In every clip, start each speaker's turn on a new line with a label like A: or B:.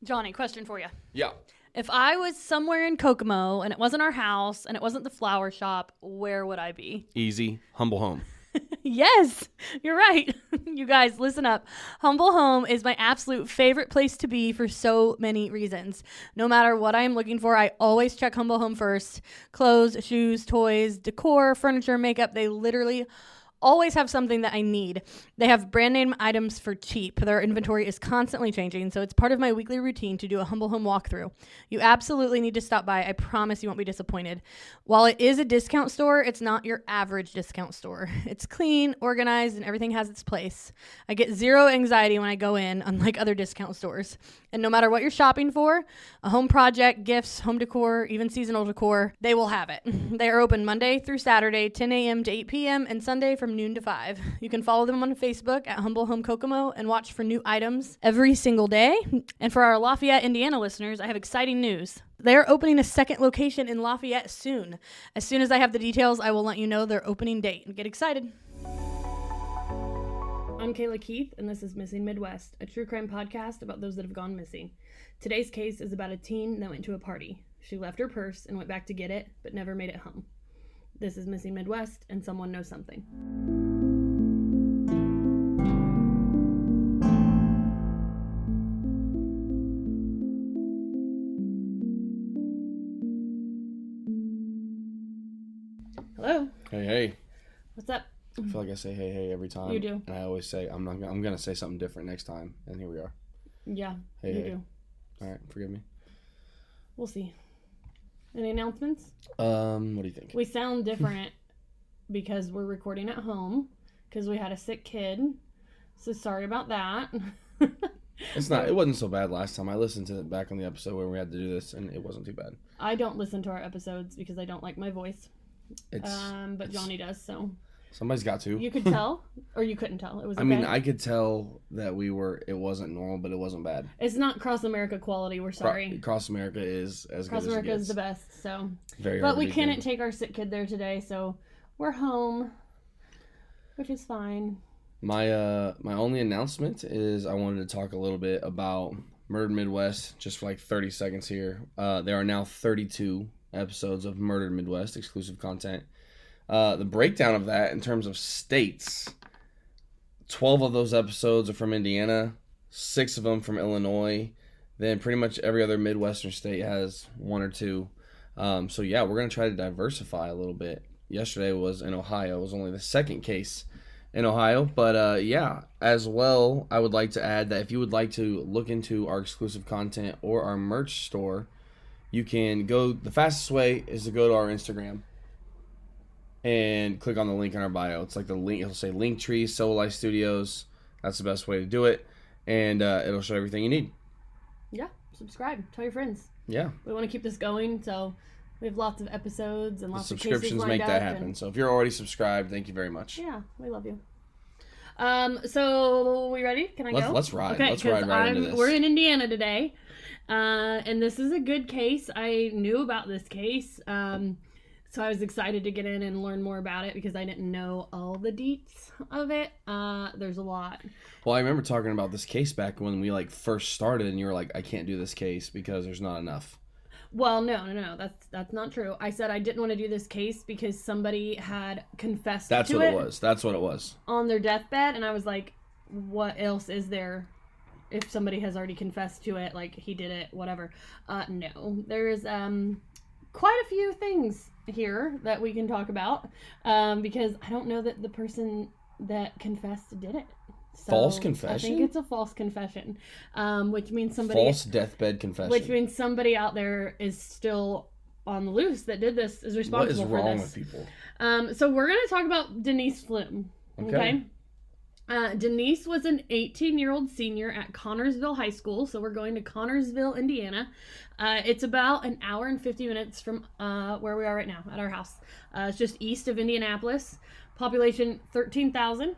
A: Johnny, question for you.
B: Yeah.
A: If I was somewhere in Kokomo and it wasn't our house and it wasn't the flower shop, where would I be?
B: Easy. Humble home.
A: Yes, you're right. You guys, listen up. Humble Home is my absolute favorite place to be for so many reasons. No matter what I am looking for, I always check Humble Home first. Clothes, shoes, toys, decor, furniture, makeup, they literally always have something that I need. They have brand name items for cheap. Their inventory is constantly changing, so it's part of my weekly routine to do a Humble Home walkthrough. You absolutely need to stop by. I promise you won't be disappointed. While it is a discount store, it's not your average discount store. It's clean, organized, and everything has its place. I get zero anxiety when I go in, unlike other discount stores. And no matter what you're shopping for, a home project, gifts, home decor, even seasonal decor, they will have it. They are open Monday through Saturday, 10 a.m. to 8 p.m., and Sunday from noon to 5. You can follow them on Facebook at Humble Home Kokomo and watch for new items every single day. And for our Lafayette, Indiana listeners, I have exciting news. They are opening a second location in Lafayette soon. As soon as I have the details, I will let you know their opening date. Get excited. I'm Kayla Keith, and this is Missing Midwest, a true crime podcast about those that have gone missing. Today's case is about a teen that went to a party. She left her purse and went back to get it, but never made it home. This is Missing Midwest, and someone knows something. Hello.
B: Hey.
A: What's up?
B: I feel like I say hey every time.
A: You do.
B: And I always say I'm gonna say something different next time. And here we are.
A: Yeah,
B: Hey.
A: do.
B: All right, forgive me.
A: We'll see. Any announcements?
B: What do you think?
A: We sound different because we're recording at home because we had a sick kid. So sorry about that.
B: It wasn't so bad last time. I listened to it back on the episode where we had to do this, and it wasn't too bad.
A: I don't listen to our episodes because I don't like my voice. But Johnny does, so.
B: Somebody's got to.
A: You could tell, or you couldn't tell. It was. Okay.
B: I mean, I could tell that it wasn't normal, but it wasn't bad.
A: It's not Cross America quality. We're sorry.
B: Cross America is as
A: Cross
B: good as
A: America
B: it gets.
A: is the best. So.
B: Very.
A: But we couldn't take our sick kid there today, so we're home, which is fine.
B: My only announcement is I wanted to talk a little bit about Murdered Midwest, just for like 30 seconds here. There are now 32 episodes of Murdered Midwest exclusive content. The breakdown of that in terms of states, 12 of those episodes are from Indiana, 6 of them from Illinois. Then pretty much every other Midwestern state has 1 or 2. So yeah, we're going to try to diversify a little bit. Yesterday was in Ohio. It was only the second case in Ohio. But yeah, as well, I would like to add that if you would like to look into our exclusive content or our merch store, you can go. The fastest way is to go to our Instagram and click on the link in our bio. It's like the link. It'll say Linktree, So.Will.I.Studos. That's the best way to do it. And it'll show everything you need.
A: Yeah, subscribe. Tell your friends.
B: Yeah.
A: We want to keep this going, so we have lots of episodes and lots of cases
B: subscriptions
A: lined
B: make that
A: up
B: happen. So if you're already subscribed, thank you very much.
A: Yeah, we love you. So we ready? Can I go?
B: Let's ride.
A: Okay,
B: let's ride right into this.
A: We're in Indiana today, and this is a good case. I knew about this case, so I was excited to get in and learn more about it because I didn't know all the deets of it. There's a lot.
B: Well, I remember talking about this case back when we first started, and you were like, "I can't do this case because there's not enough."
A: Well, no. That's not true. I said I didn't want to do this case because somebody had confessed to it.
B: That's what it was.
A: On their deathbed, and I was like, what else is there if somebody has already confessed to it, like he did it, whatever. No. There's quite a few things here that we can talk about because I don't know that the person that confessed did it. So
B: false confession?
A: I think it's a false confession, which means somebody...
B: False deathbed confession.
A: Which means somebody out there is still on the loose that did this, is responsible for this.
B: What is wrong with people?
A: So we're going to talk about Denise Pflum, okay? Denise was an 18-year-old senior at Connorsville High School, so we're going to Connorsville, Indiana. It's about an hour and 50 minutes from where we are right now, at our house. It's just east of Indianapolis. Population 13,000.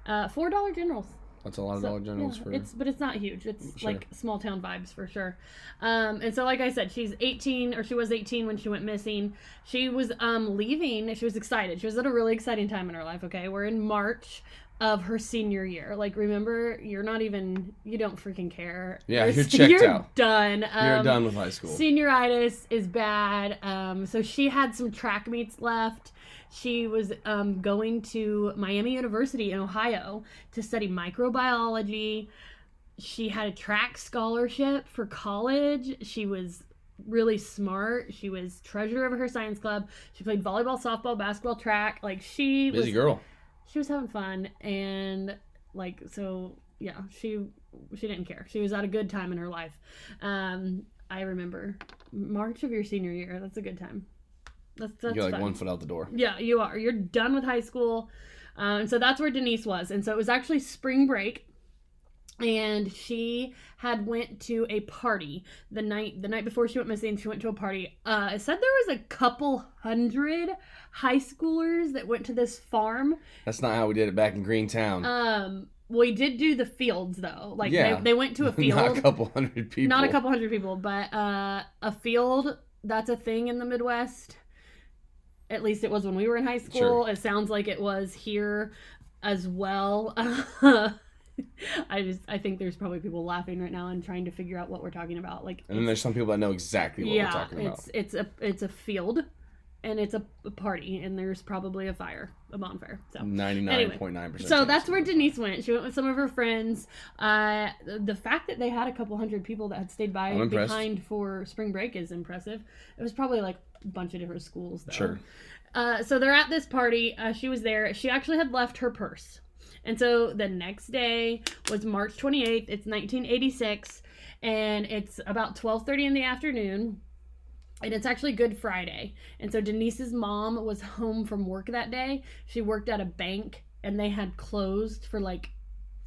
A: $4 Dollar Generals.
B: That's a lot of Dollar Generals for...
A: But it's not huge. It's
B: sure.
A: Like small town vibes for sure. And so like I said, she was 18 when she went missing. She was leaving. She was excited. She was at a really exciting time in her life, okay? We're in March. of her senior year. Like, remember, you don't freaking care.
B: Yeah, you're checked out.
A: Done.
B: You're done with high school.
A: Senioritis is bad. So she had some track meets left. She was going to Miami University in Ohio to study microbiology. She had a track scholarship for college. She was really smart. She was treasurer of her science club. She played volleyball, softball, basketball, track. Like,
B: busy girl.
A: She was having fun, and like, so yeah, she didn't care. She was at a good time in her life. I remember March of your senior year. That's a good time. That's
B: You're like
A: fun.
B: 1 foot out the door.
A: Yeah, you are. You're done with high school, and so that's where Denise was. And so it was actually spring break. And she had went to a party the night before she went missing. She went to a party. It said there was a couple hundred high schoolers that went to this farm.
B: That's not how we did it back in Greentown.
A: We did do the fields though. Like,
B: yeah.
A: they went to a field.
B: Not a couple hundred people.
A: Not a couple hundred people, but a field. That's a thing in the Midwest. At least it was when we were in high school.
B: Sure.
A: It sounds like it was here as well. I think there's probably people laughing right now and trying to figure out what we're talking about. Like,
B: and then there's some people that know exactly what we're talking about.
A: It's a field, and it's a party, and there's probably a bonfire. So
B: 99.9%.
A: So that's where Denise went. She went with some of her friends. The fact that they had a couple hundred people that had stayed behind for spring break is impressive. It was probably like a bunch of different schools though.
B: Sure.
A: So they're at this party. She was there. She actually had left her purse. And so the next day was March 28th. It's 1986, and it's about 12:30 in the afternoon, and it's actually Good Friday. And so Denise's mom was home from work that day. She worked at a bank, and they had closed for like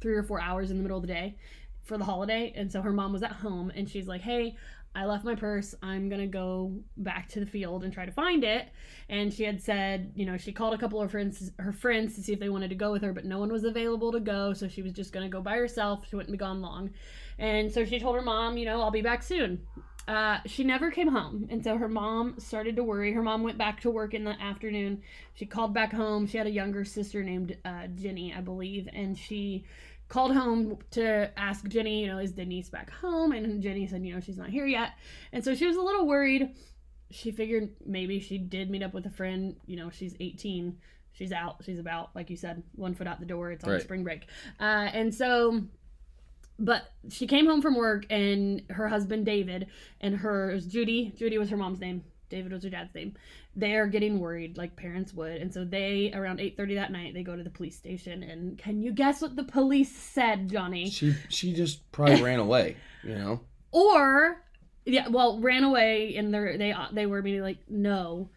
A: 3 or 4 hours in the middle of the day for the holiday. And so her mom was at home, and she's like, hey, I left my purse. I'm going to go back to the field and try to find it. And she had said, she called a couple of her friends to see if they wanted to go with her, but no one was available to go. So she was just going to go by herself. She wouldn't be gone long. And so she told her mom, I'll be back soon. She never came home. And so her mom started to worry. Her mom went back to work in the afternoon. She called back home. She had a younger sister named Jenny, I believe. And she called home to ask Jenny, is Denise back home? And Jenny said, she's not here yet. And so she was a little worried. She figured maybe she did meet up with a friend. She's 18. She's out. She's about, like you said, 1 foot out the door. It's on spring break. But she came home from work, and her husband, David, and hers, Judy was her mom's name. David was her dad's name. They're getting worried like parents would. And so they, around 8:30 that night, they go to the police station. And can you guess what the police said, Johnny?
B: She just probably ran away,
A: Or, ran away, and they were immediately like, no,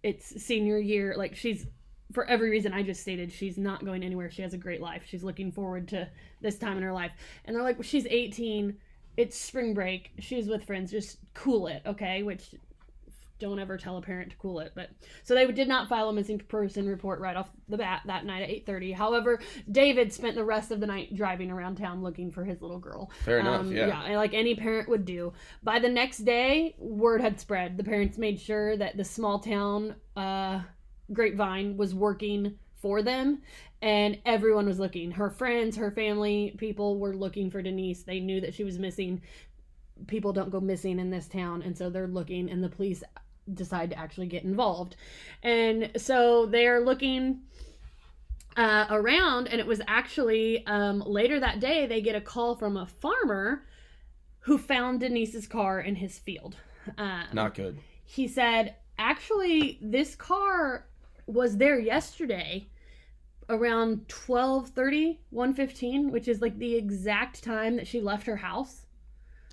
A: it's senior year. Like, she's, for every reason I just stated, she's not going anywhere. She has a great life. She's looking forward to this time in her life. And they're like, well, she's 18. It's spring break. She's with friends. Just cool it, okay? Which, don't ever tell a parent to cool it. But so they did not file a missing person report right off the bat that night at 8:30. However, David spent the rest of the night driving around town looking for his little girl.
B: Fair enough, yeah.
A: Yeah, like any parent would do. By the next day, word had spread. The parents made sure that the small town Grapevine was working for them, and everyone was looking. Her friends, her family, people were looking for Denise. They knew that she was missing. People don't go missing in this town, and so they're looking, and the police decide to actually get involved. And so they're looking around, and it was actually later that day they get a call from a farmer who found Denise's car in his field.
B: Not good.
A: He said, actually, this car was there yesterday around 12:30, 1:15, which is like the exact time that she left her house.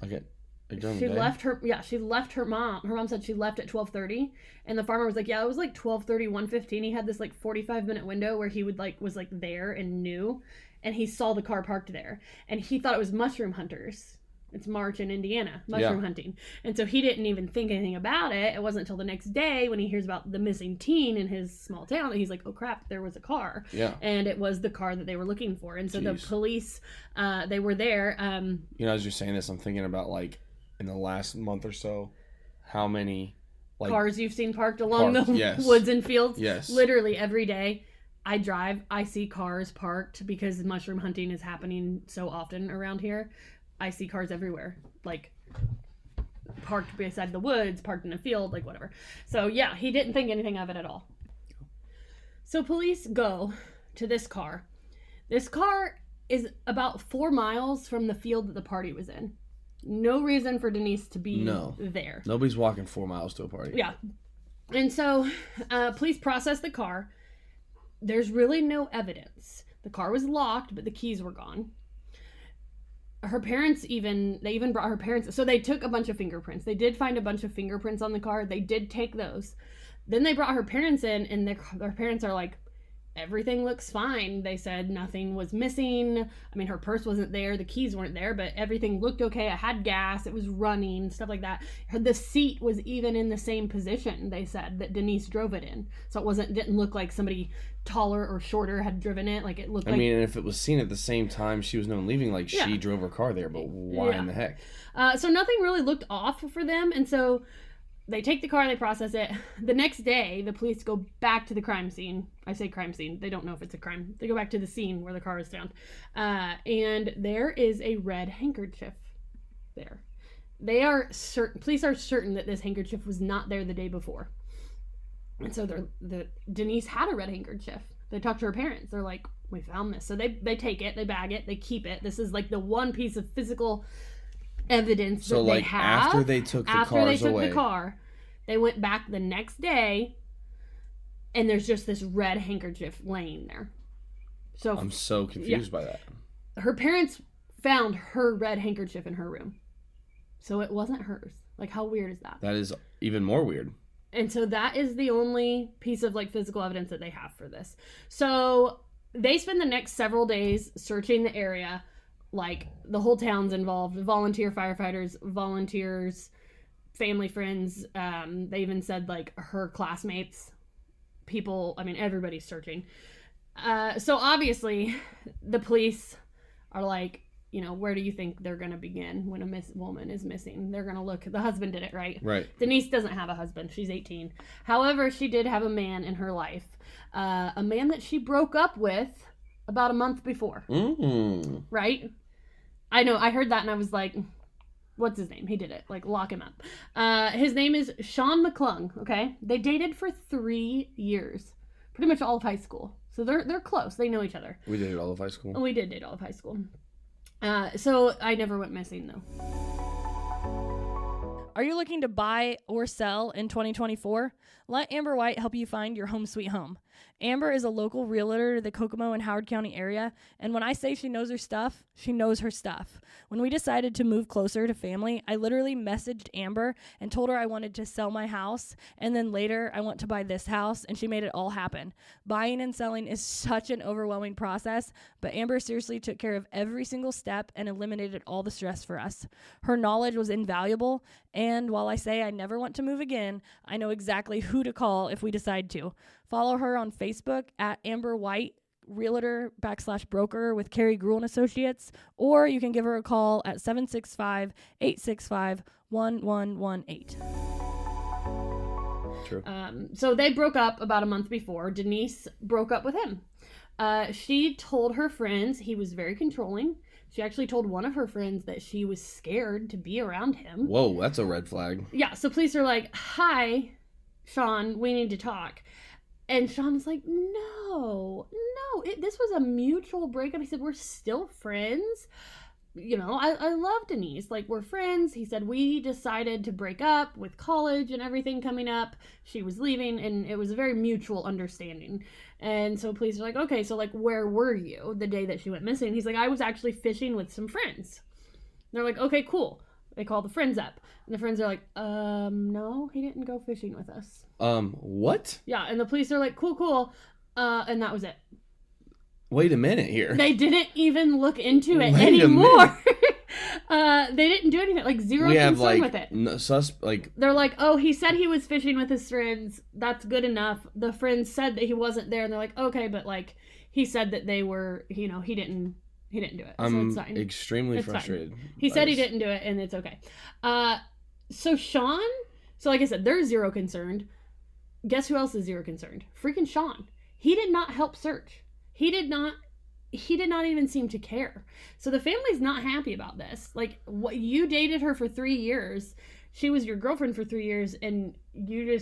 B: Okay.
A: She left her mom. Her mom said she left at 12:30, and the farmer was like, yeah, it was like 12:30, 1:15. He had this like 45-minute window where he would was there and knew, and he saw the car parked there, and he thought it was mushroom hunters. It's March in Indiana, mushroom hunting. And so he didn't even think anything about it. It wasn't until the next day when he hears about the missing teen in his small town that he's like, oh crap, there was a car.
B: Yeah.
A: And it was the car that they were looking for. And so the police, they were there.
B: As you're saying this, I'm thinking about like in the last month or so, how many
A: cars you've seen parked along the woods and fields.
B: Yes.
A: Literally every day. I see cars parked because mushroom hunting is happening so often around here. I see cars everywhere, like parked beside the woods, parked in a field, like whatever. So yeah, he didn't think anything of it at all. So police go to this car. This car is about 4 miles from the field that the party was in. No reason for Denise to be there.
B: Nobody's walking 4 miles to a party.
A: Yeah. And so police process the car. There's really no evidence. The car was locked, but the keys were gone. Her parents they even brought her parents. So they took a bunch of fingerprints. They did find a bunch of fingerprints on the car. They did take those. Then they brought her parents in, and their parents are like, everything looks fine. They said nothing was missing. I mean, her purse wasn't there. The keys weren't there, but everything looked okay. It had gas. It was running, stuff like that. The seat was even in the same position, they said, that Denise drove it in. So it didn't look like somebody taller or shorter had driven it. Like, it looked like...
B: I mean, and if it was seen at the same time she was known leaving, like, she drove her car there, but why in the heck?
A: So nothing really looked off for them, and so... They take the car, they process it. The next day, the police go back to the crime scene. I say crime scene. They don't know if it's a crime. They go back to the scene where the car was found. And there is a red handkerchief there. Police are certain that this handkerchief was not there the day before. And so Denise had a red handkerchief. They talked to her parents. They're like, we found this. So they take it, they bag it, they keep it. This is like the one piece of physical evidence that they have.
B: After they took the
A: car, they went back the next day, and there's just this red handkerchief laying there. So
B: I'm so confused by that.
A: Her parents found her red handkerchief in her room, so it wasn't hers. Like, how weird is that?
B: That is even more weird.
A: And so that is the only piece of like physical evidence that they have for this. So they spend the next several days searching the area. Like, the whole town's involved. Volunteer firefighters, volunteers, family, friends. They even said, like, her classmates, people. I mean, everybody's searching. So, obviously, the police are like, you know, where do you think they're going to begin when a woman is missing? They're going to look. The husband did it, right?
B: Right.
A: Denise doesn't have a husband. She's 18. However, she did have a man in her life. A man that she broke up with about a month before.
B: Mm.
A: Right? I know, I heard that and I was like, what's his name? He did it. Like, lock him up. His name is Sean McClung, okay? They dated for 3 years. Pretty much all of high school. So they're close. They know each other.
B: We dated all of high school.
A: We did date all of high school. So I never went missing, though.
C: Are you looking to buy or sell in 2024? Let Amber White help you find your home sweet home. Amber is a local realtor to the Kokomo and Howard County area, and when I say she knows her stuff, she knows her stuff. When we decided to move closer to family, I literally messaged Amber and told her I wanted to sell my house, and then later I want to buy this house, and she made it all happen. Buying and selling is such an overwhelming process, but Amber seriously took care of every single step and eliminated all the stress for us. Her knowledge was invaluable, and while I say I never want to move again, I know exactly who to call if we decide to. Follow her on Facebook at Amber White, Realtor /broker with Carrie Gruhl and Associates, or you can give her a call at 765-865-1118.
B: True.
A: So they broke up about a month before. Denise broke up with him. She told her friends he was very controlling. She actually told one of her friends that she was scared to be around him.
B: Whoa, that's a red flag.
A: Yeah, so police are like, hi, Sean, we need to talk. And Sean was like, no, this was a mutual breakup. He said, we're still friends. You know, I love Denise. Like, we're friends. He said, we decided to break up with college and everything coming up. She was leaving, and it was a very mutual understanding. And so police are like, okay, so, like, where were you the day that she went missing? He's like, I was actually fishing with some friends. And they're like, okay, cool. They call the friends up. And the friends are like, no, he didn't go fishing with us.
B: What?
A: Yeah, and the police are like, cool. And that was it.
B: Wait a minute here.
A: They didn't even look into it anymore. They didn't do anything. Like, zero concern with it. They're like, oh, he said he was fishing with his friends. That's good enough. The friends said that he wasn't there. And they're like, okay, but, like, he said that they were, you know, he didn't do it.
B: I'm
A: so it's fine.
B: Extremely frustrated.
A: Fine. He said he didn't do it, and it's okay. So like I said, they're zero concerned. Guess who else is zero concerned? Freaking Sean. He did not help search. He did not even seem to care. So the family's not happy about this. Like, what, you dated her for 3 years. She was your girlfriend for 3 years, and you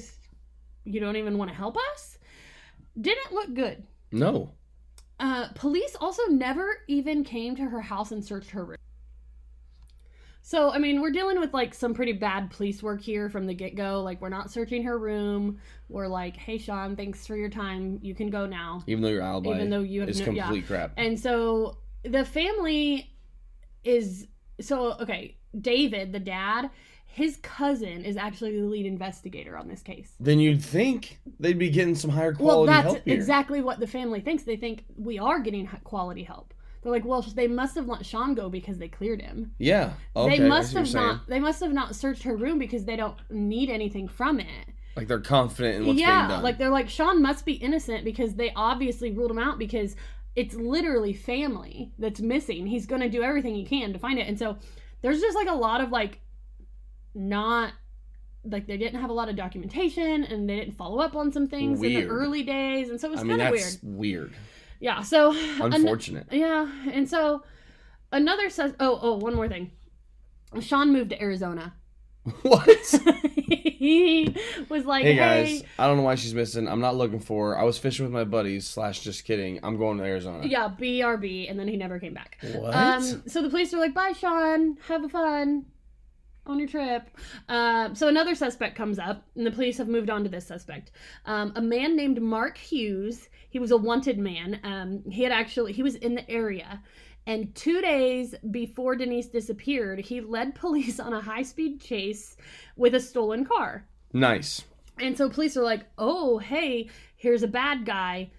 A: don't even want to help us? Didn't look good.
B: No.
A: Police also never even came to her house and searched her room. So, I mean, we're dealing with, like, some pretty bad police work here from the get-go. Like, we're not searching her room. We're like, hey, Sean, thanks for your time. You can go now.
B: Even though your alibi is complete crap.
A: And so the family is... So, okay, David, the dad, his cousin is actually the lead investigator on this case.
B: Then you'd think they'd be getting some higher quality help here.
A: Well, that's exactly what the family thinks. They think we are getting quality help. They're like, well, they must have let Sean go because they cleared him.
B: Yeah. Okay,
A: they must have not searched her room because they don't need anything from it.
B: Like, they're confident in what's being done.
A: Yeah, like, they're like, Sean must be innocent because they obviously ruled him out because it's literally family that's missing. He's going to do everything he can to find it. And so there's just, like, a lot of, like, not... Like, they didn't have a lot of documentation, and they didn't follow up on some things in the early days. And so it was kind of weird.
B: That's weird.
A: Yeah, so...
B: Unfortunate.
A: Yeah, and so another says... Oh, one more thing. Sean moved to Arizona.
B: What?
A: He was like,
B: hey guys, I don't know why she's missing. I'm not looking for her. I was fishing with my buddies / just kidding. I'm going to Arizona.
A: Yeah, BRB, and then he never came back.
B: What?
A: So the police are like, bye, Sean. Have fun on your trip. So another suspect comes up, and the police have moved on to this suspect. A man named Mark Hughes. He was a wanted man. He was in the area. And 2 days before Denise disappeared, he led police on a high-speed chase with a stolen car.
B: Nice.
A: And so police are like, oh, hey, here's a bad guy.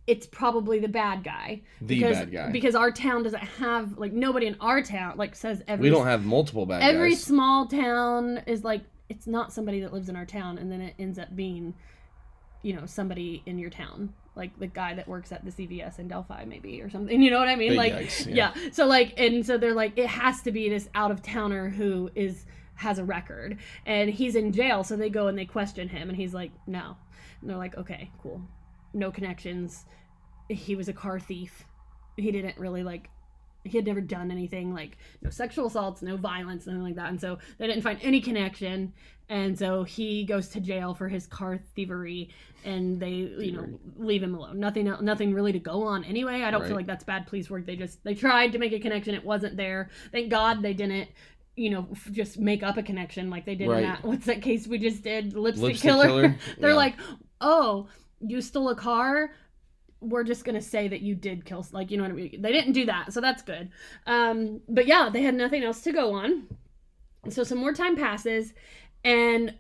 A: It's probably the bad guy.
B: Bad guy.
A: Because our town doesn't have, like, nobody in our town, like, says every...
B: We don't have multiple bad guys.
A: Every small town is like, it's not somebody that lives in our town, and then it ends up being, somebody in your town. Like the guy that works at the CVS in Delphi, maybe, or something. You know what I mean?
B: Yikes,
A: yeah. So so they're like, it has to be this out of towner who has a record, and he's in jail. So they go and they question him, and he's like, no. And they're like, okay, cool, no connections. He was a car thief. He didn't really he had never done anything, like no sexual assaults, no violence, nothing like that. And so they didn't find any connection. And so he goes to jail for his car thievery, and they, leave him alone. Nothing really to go on anyway. I don't feel like that's bad police work. They tried to make a connection. It wasn't there. Thank God they didn't, just make up a connection like they did in that, what's that case we just did? Lipstick Killer. They're like, oh, you stole a car? We're just going to say that you did kill, you know what I mean? They didn't do that, so that's good. But yeah, they had nothing else to go on. So some more time passes, and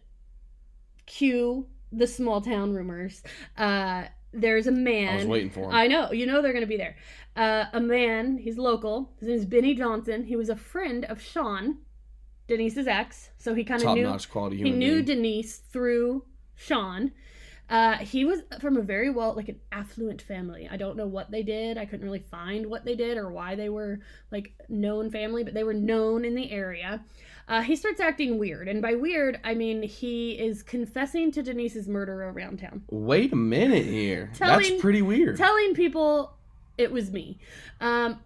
A: cue the small town rumors. There's a man.
B: I was waiting for him.
A: I know. They're going to be there. A man, he's local. His name is Benny Johnson. He was a friend of Sean, Denise's ex. So he kind of knew.
B: Top-notch quality human
A: He knew
B: being.
A: Denise through Sean. He was from a very an affluent family. I don't know what they did. I couldn't really find what they did or why they were known family, but they were known in the area. He starts acting weird, and by weird, I mean he is confessing to Denise's murder around town.
B: Wait a minute here. That's pretty weird.
A: Telling people it was me.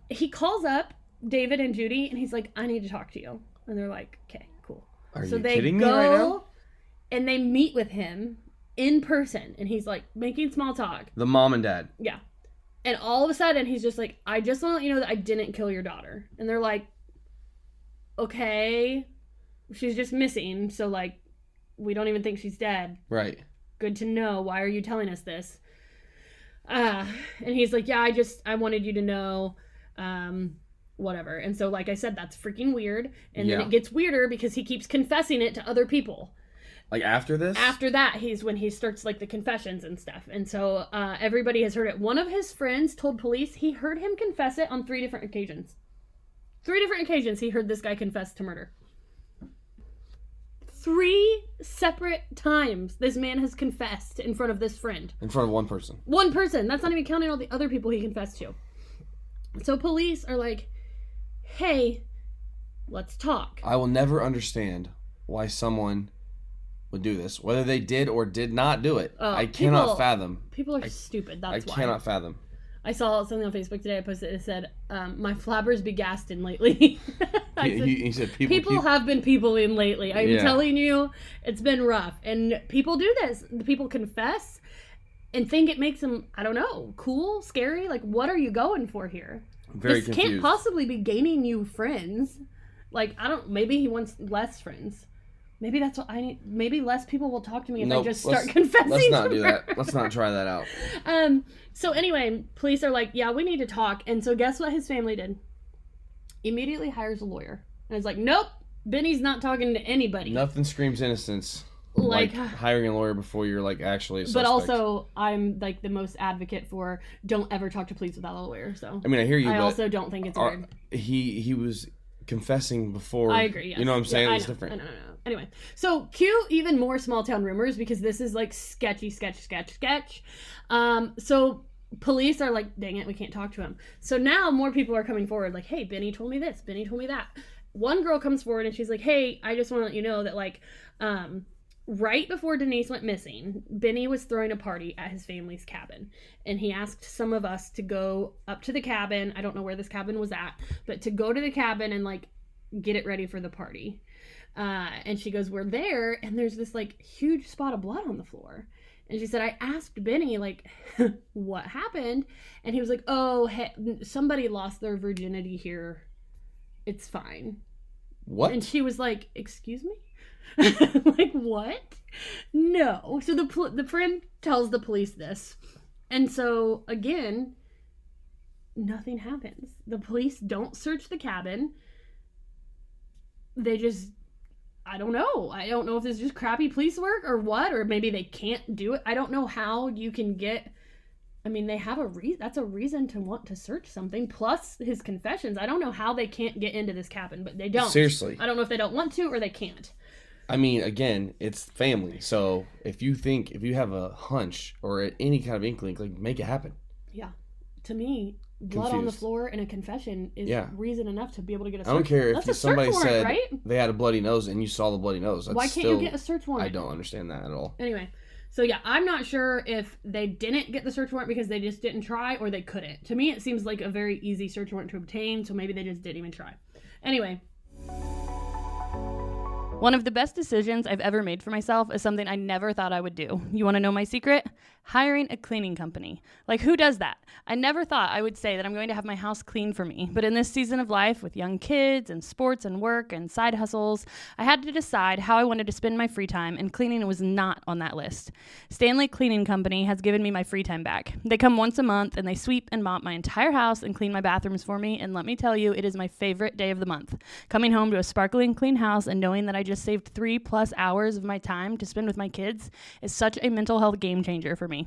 A: He calls up David and Judy, and he's like, I need to talk to you. And they're like, okay, cool.
B: Are you kidding me right now?
A: And they meet with him in person, and he's making small talk.
B: The mom and dad.
A: Yeah. And all of a sudden he's just like, I just want to let you know that I didn't kill your daughter. And they're like, okay, she's just missing, so we don't even think she's dead.
B: Right.
A: Good to know. Why are you telling us this? And he's like, yeah, I wanted you to know, whatever. And so like I said, that's freaking weird. And then it gets weirder because he keeps confessing it to other people.
B: After this?
A: After that, he's when he starts the confessions and stuff. And so everybody has heard it. One of his friends told police he heard him confess it on 3 different occasions. 3 different occasions he heard this guy confess to murder. 3 separate times this man has confessed in front of this friend.
B: In front of one person.
A: One person. That's not even counting all the other people he confessed to. So police are like, hey, let's talk.
B: I will never understand why someone would do this. Whether they did or did not do it, I
A: people-
B: cannot fathom.
A: People are stupid. That's why.
B: I cannot fathom.
C: I saw something on Facebook today. I posted. It said, "My flabbers be gassing lately."
B: He said
C: people have been peopling lately. I'm
B: Yeah.
C: telling you, it's been rough. And people do this. People confess and think it makes them, I don't know, cool, scary. Like, what are you going for here?
B: Very
C: this
B: confused.
C: can't possibly be gaining you friends. Like, maybe he wants less friends. Maybe that's what I need. Maybe less people will talk to me if I just start confessing.
B: Let's not
C: to
B: do
C: her.
B: that. Let's not try that out.
C: So anyway, police are like, yeah, we need to talk. And so guess what his family did? Immediately hires a lawyer. And it's like, nope, Benny's not talking to anybody.
B: Nothing screams innocence
C: Like
B: hiring a lawyer before you're like actually a suspect.
C: But also, I'm like the most advocate for don't ever talk to police without a lawyer. So
B: I mean, I hear you.
C: I
B: but
C: also don't think it's weird.
B: He was confessing before.
C: I agree. Yes.
B: You know what I'm saying?
C: Yeah,
B: It's different.
C: I know. Anyway, so cue even more small town rumors because this is like sketchy. So police are like, dang it, we can't talk to him. So now more people are coming forward like, hey, Benny told me this. Benny told me that. One girl comes forward and she's like, hey, I just want to let you know that like, right before Denise went missing, Benny was throwing a party at his family's cabin. And he asked some of us to go up to the cabin. I don't know where this cabin was at, but to go to the cabin and like get it ready for the party. And she goes, we're there. And there's this like huge spot of blood on the floor. And she said, I asked Benny, like, what happened? And he was like, oh, somebody lost their virginity here. It's fine.
B: What?
C: And she was like, excuse me? Like, what? No. So the friend tells the police this. And so, again, nothing happens. The police don't search the cabin. They just, I don't know. I don't know if this is just crappy police work or what, or maybe they can't do it. I don't know how you can get, I mean, they have that's a reason to want to search something, plus his confessions. I don't know how they can't get into this cabin, but they don't.
B: Seriously.
C: I don't know if they don't want to or they can't.
B: I mean, again, it's family. So if you have a hunch or any kind of inkling, like, make it happen.
C: Yeah. To me, blood on the floor and a confession is reason enough to be able to get a search warrant.
B: I don't care if somebody
C: warrant,
B: said
C: right?
B: they had a bloody nose and you saw the bloody nose.
C: Why can't you get a search warrant?
B: I don't understand that at all.
C: Anyway, so yeah, I'm not sure if they didn't get the search warrant because they just didn't try or they couldn't. To me, it seems like a very easy search warrant to obtain, so maybe they just didn't even try. Anyway.
A: One of the best decisions I've ever made for myself is something I never thought I would do. You want to know my secret? Hiring a cleaning company. Like, who does that? I never thought I would say that I'm going to have my house clean for me. But in this season of life, with young kids and sports and work and side hustles, I had to decide how I wanted to spend my free time, and cleaning was not on that list. Stanley Cleaning Company has given me my free time back. They come once a month, and they sweep and mop my entire house and clean my bathrooms for me, and let me tell you, it is my favorite day of the month. Coming home to a sparkling clean house and knowing that I just saved 3+ hours of my time to spend with my kids is such a mental health game changer for me.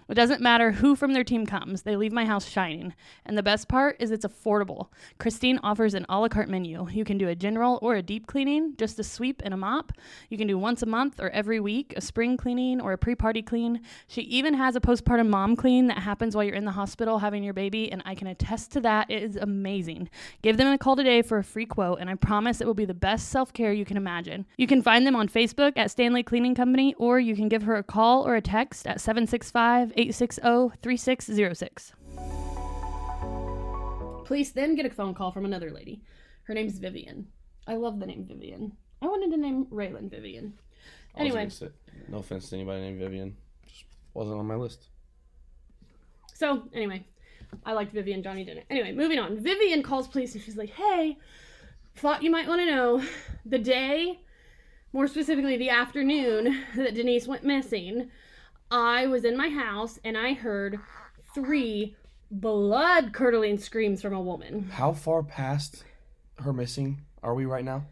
A: It doesn't matter who from their team comes, they leave my house shining. And the best part is it's affordable. Christine offers an a la carte menu. You can do a general or a deep cleaning, just a sweep and a mop. You can do once a month or every week, a spring cleaning or a pre-party clean. She even has a postpartum mom clean that happens while you're in the hospital having your baby, and I can attest to that. It is amazing. Give them a call today for a free quote, and I promise it will be the best self-care you can imagine. You can find them on Facebook at Stanley Cleaning Company, or you can give her a call or a text at 765-860-3606.
C: Police then get a phone call from another lady. Her name's Vivian. I love the name Vivian. I wanted to name Raylan Vivian. Anyway.
B: No offense to anybody named Vivian. Just wasn't on my list.
C: So, anyway. I liked Vivian. Johnny didn't. Anyway, moving on. Vivian calls police and she's like, hey, thought you might want to know the day, more specifically the afternoon that Denise went missing, I was in my house and I heard 3 blood-curdling screams from a woman.
B: How far past her missing are we right now?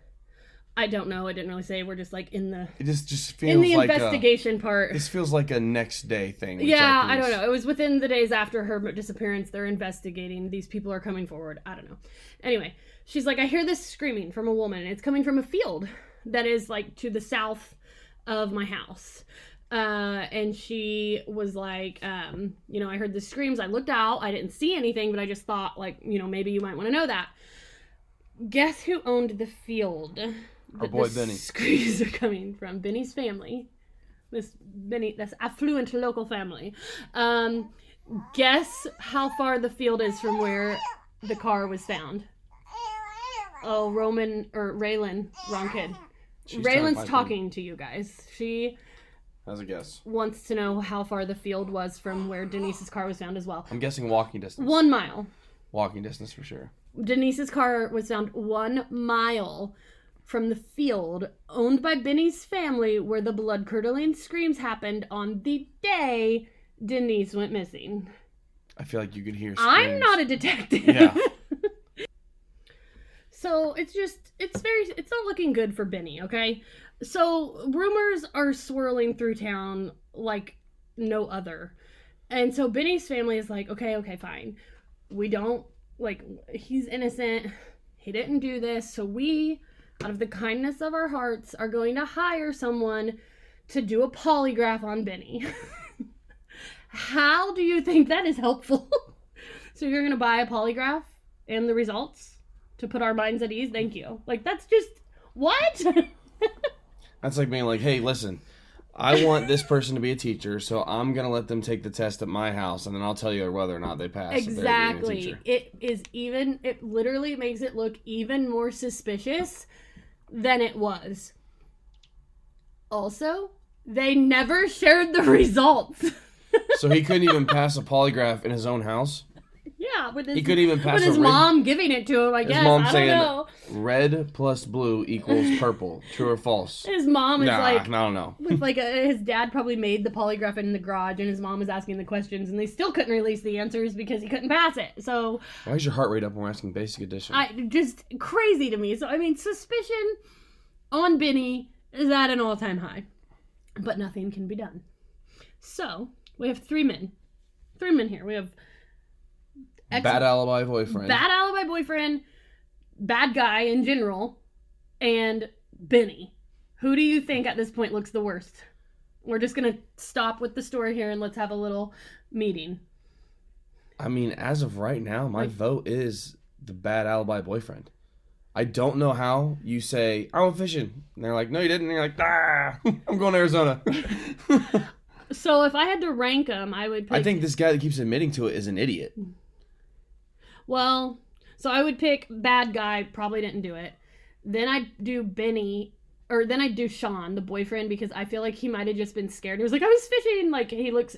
C: I don't know. I didn't really say. We're just like in the...
B: It just feels
C: in the
B: like
C: investigation part.
B: This feels like a next day thing.
C: Yeah, I don't know. It was within the days after her disappearance. They're investigating. These people are coming forward. I don't know. Anyway, she's like, I hear this screaming from a woman. It's coming from a field that is like to the south of my house. And she was like, I heard the screams. I looked out. I didn't see anything, but I just thought, like, maybe you might want to know that. Guess who owned the field
B: Our boy
A: the
B: Benny.
A: screams are coming from Benny's family. This affluent local family. Guess how far the field is from where the car was found. Oh, Raylan, wrong kid. Raylan's talking to you guys. She
B: has a guess.
A: Wants to know how far the field was from where Denise's car was found as well.
B: I'm guessing walking distance.
A: 1 mile.
B: Walking distance for sure.
A: Denise's car was found 1 mile from the field owned by Benny's family where the blood-curdling screams happened on the day Denise went missing.
B: I feel like you could hear screams.
A: I'm not a detective.
B: Yeah.
A: So it's not looking good for Benny, okay? So rumors are swirling through town like no other. And so Benny's family is like, okay, fine. We don't, he's innocent. He didn't do this. So we, out of the kindness of our hearts, are going to hire someone to do a polygraph on Benny. How do you think that is helpful? So you're going to buy a polygraph and the results to put our minds at ease? Thank you. That's just, what?
B: That's like being like, hey, listen, I want this person to be a teacher, so I'm going to let them take the test at my house, and then I'll tell you whether or not they pass.
A: Exactly. It literally makes it look even more suspicious than it was. Also, they never shared the results.
B: So he couldn't even pass a polygraph in his own house?
A: Yeah,
B: he couldn't even pass
A: with his mom giving it to him, I guess.
B: His mom
A: I
B: saying,
A: don't know.
B: red plus blue equals purple. True or false?
A: His mom is
B: I don't know.
A: With his dad probably made the polygraph in the garage, and his mom was asking the questions, and they still couldn't release the answers because he couldn't pass it. So
B: why is your heart rate up when we're asking basic addition?
A: Just crazy to me. So suspicion on Benny is at an all-time high, but nothing can be done. So we have 3 men. 3 men here. We have
B: bad alibi boyfriend,
A: bad guy in general, and Benny. Who do you think at this point looks the worst? We're just going to stop with the story here and let's have a little meeting.
B: As of right now, my vote is the bad alibi boyfriend. I don't know how you say, I went fishing. And they're like, no, you didn't. And you're like, I'm going to Arizona.
A: So if I had to rank them, I would pick...
B: I think this guy that keeps admitting to it is an idiot.
A: Well, so I would pick bad guy, probably didn't do it. Then I'd do Benny, or then I'd do Sean, the boyfriend, because I feel like he might have just been scared. He was like, I was fishing.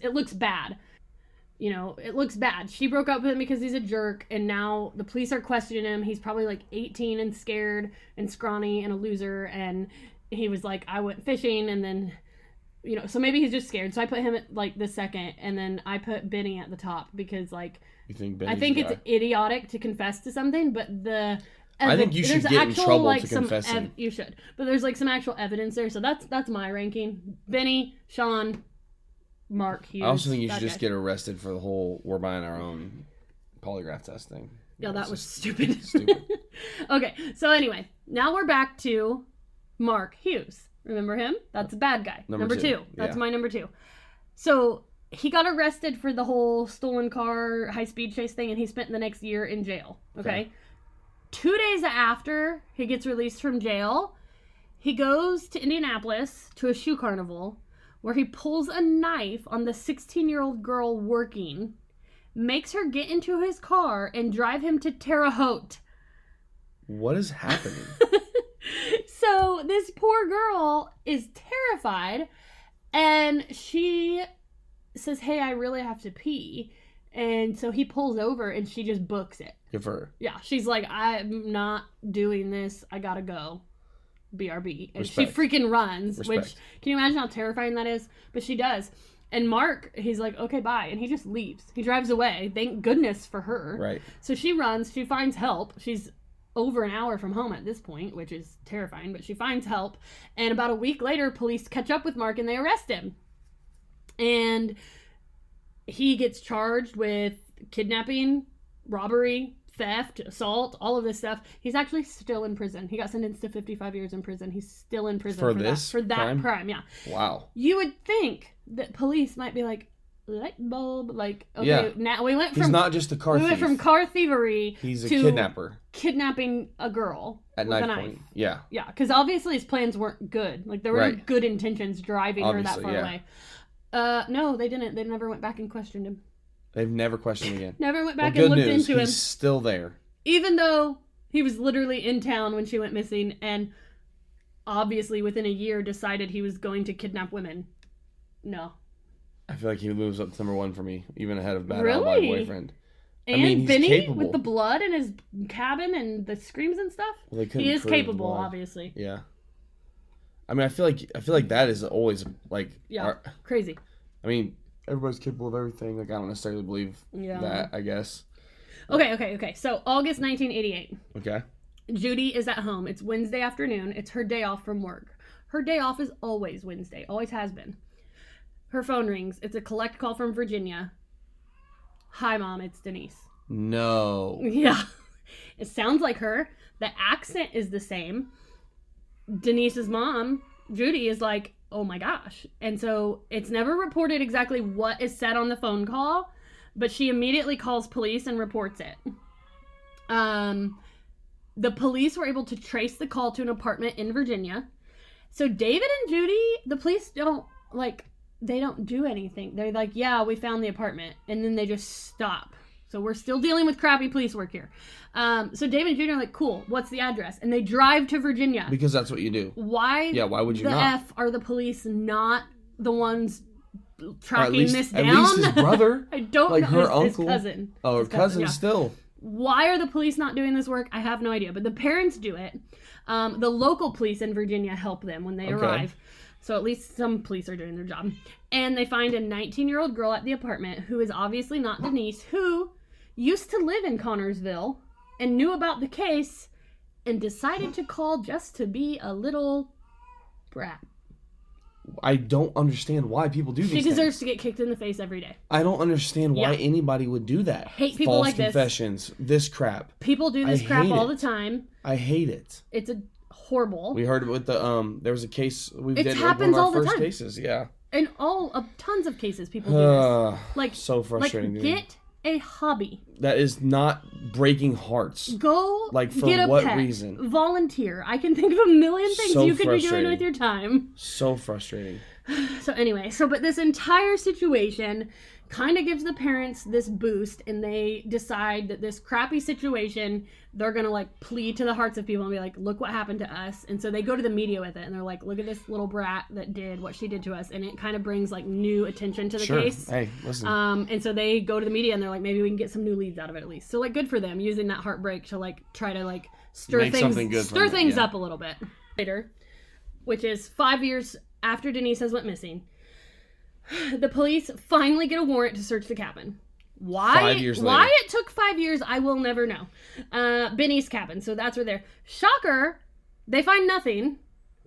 A: It looks bad. It looks bad. She broke up with him because he's a jerk, and now the police are questioning him. He's probably 18 and scared and scrawny and a loser, and he was like, I went fishing, and then... so maybe he's just scared. So I put him at the second, and then I put Benny at the top because
B: you think
A: I think it's idiotic to confess to something, but
B: I think you should get in trouble to confessing.
A: You should, but there's some actual evidence there. So that's my ranking: Benny, Sean, Mark, Hughes.
B: I also think you should just get arrested for the whole we're buying our own polygraph test thing.
A: Yeah, that was stupid. Okay, so anyway, now we're back to Mark Hughes. Remember him? That's a bad guy. Number two. That's my number 2. So he got arrested for the whole stolen car, high-speed chase thing, and he spent the next year in jail. Okay? 2 days after he gets released from jail, he goes to Indianapolis to a shoe carnival where he pulls a knife on the 16-year-old girl working, makes her get into his car, and drive him to Terre Haute.
B: What is happening?
A: So this poor girl is terrified, and she says, hey, I really have to pee. And so he pulls over, and she just books it.
B: Good for her.
A: Yeah, she's like, I'm not doing this. I gotta go. BRB. And
B: Respect.
A: she freaking runs,
B: Respect.
A: which, can you imagine how terrifying that is? But she does. And Mark, he's like, okay, bye. And he just leaves. He drives away. Thank goodness for her.
B: Right.
A: So she runs. She finds help. She's over an hour from home at this point, which is terrifying, but she finds help. And about a week later, police catch up with Mark and they arrest him. And he gets charged with kidnapping, robbery, theft, assault, all of this stuff. He's actually still in prison. He got sentenced to 55 years in prison. He's still in prison
B: for this
A: for that crime. Yeah.
B: Wow.
A: You would think that police might be like, light bulb, okay, now we went from...
B: He's not just a car thief.
A: We went from car thievery
B: He's a
A: to
B: kidnapper.
A: kidnapping a girl.
B: At
A: with a
B: knife
A: knife.
B: point. Yeah.
A: Yeah, because obviously his plans weren't good. Like, there were no
B: Right.
A: good intentions driving her that
B: Obviously,
A: far
B: yeah.
A: away. No, they didn't. They never went back and questioned him.
B: They've never questioned him again.
A: Never went
B: Well,
A: back and
B: good
A: looked
B: news.
A: into him.
B: He's still there.
A: Even though he was literally in town when she went missing and obviously within a year decided he was going to kidnap women. No.
B: I feel like he moves up to number 1 for me, even ahead of Bad
A: Really?
B: Alibi Boyfriend.
A: And
B: I mean, he's
A: Benny
B: capable.
A: with the blood in his cabin and the screams and stuff.
B: Well, they couldn't
A: He is
B: prove
A: capable,
B: blood.
A: obviously.
B: Yeah. I mean, I feel like that is always like.
A: Yeah, crazy.
B: I mean, everybody's capable of everything. Like, I don't necessarily believe that. I guess.
A: Okay. So August 1988.
B: Okay.
A: Judy is at home. It's Wednesday afternoon. It's her day off from work. Her day off is always Wednesday. Always has been. Her phone rings. It's a collect call from Virginia. Hi, Mom. It's Denise.
B: No.
A: Yeah. It sounds like her. The accent is the same. Denise's mom, Judy, is like, oh my gosh. And so it's never reported exactly what is said on the phone call, but she immediately calls police and reports it. The police were able to trace the call to an apartment in Virginia. So David and Judy, the police they don't do anything. They're like, yeah, we found the apartment. And then they just stop. So we're still dealing with crappy police work here. So David and Judy are like, cool, what's the address? And they drive to Virginia.
B: Because that's what you do.
A: Why?
B: Yeah, why would you
A: the
B: not?
A: F are the police not the ones tracking this down?
B: At least his brother.
A: I don't
B: like
A: know.
B: her
A: His
B: uncle.
A: cousin.
B: Oh, her
A: His
B: cousin
A: yeah.
B: still.
A: Why are the police not doing this work? I have no idea. But the parents do it. The local police in Virginia help them when they arrive. So at least some police are doing their job. And they find a 19-year-old girl at the apartment who is obviously not Denise, who used to live in Connorsville and knew about the case and decided to call just to be a little brat.
B: I don't understand why people do these things.
A: She deserves to get kicked in the face every day.
B: I don't understand why anybody would do that.
A: Hate people
B: False
A: like this.
B: confessions, this crap.
A: People do this
B: I
A: crap
B: hate
A: all
B: it.
A: the time.
B: I hate it.
A: It's a horrible.
B: We heard it with the there was a case we
A: It
B: did
A: happens
B: one of
A: all
B: our
A: the
B: first
A: time.
B: cases. Yeah.
A: In tons of cases, people do this. Like
B: so frustrating.
A: Like,
B: to me.
A: get a hobby.
B: That is not breaking hearts.
A: Go
B: Like, for
A: get a
B: what
A: pet.
B: reason?
A: Volunteer. I can think of a million things
B: So
A: you could be doing
B: frustrating.
A: with your time.
B: So frustrating.
A: So anyway, but this entire situation kind of gives the parents this boost, and they decide that this crappy situation, they're gonna like plead to the hearts of people and be like, look what happened to us. And so they go to the media with it, and they're like, look at this little brat that did what she did to us. And it kind of brings like new attention to the case.
B: Hey, listen.
A: And so they go to the media, and they're like, maybe we can get some new leads out of it at least. So like, good for them using that heartbreak to like try to like stir
B: Make something good
A: things
B: from it, yeah.
A: up a little bit. Later, which is 5 years after Denise has went missing, the police finally get a warrant to search the cabin. Why?
B: 5 years later.
A: Why it took 5 years, I will never know. Benny's cabin. So that's where they're. Shocker, they find nothing.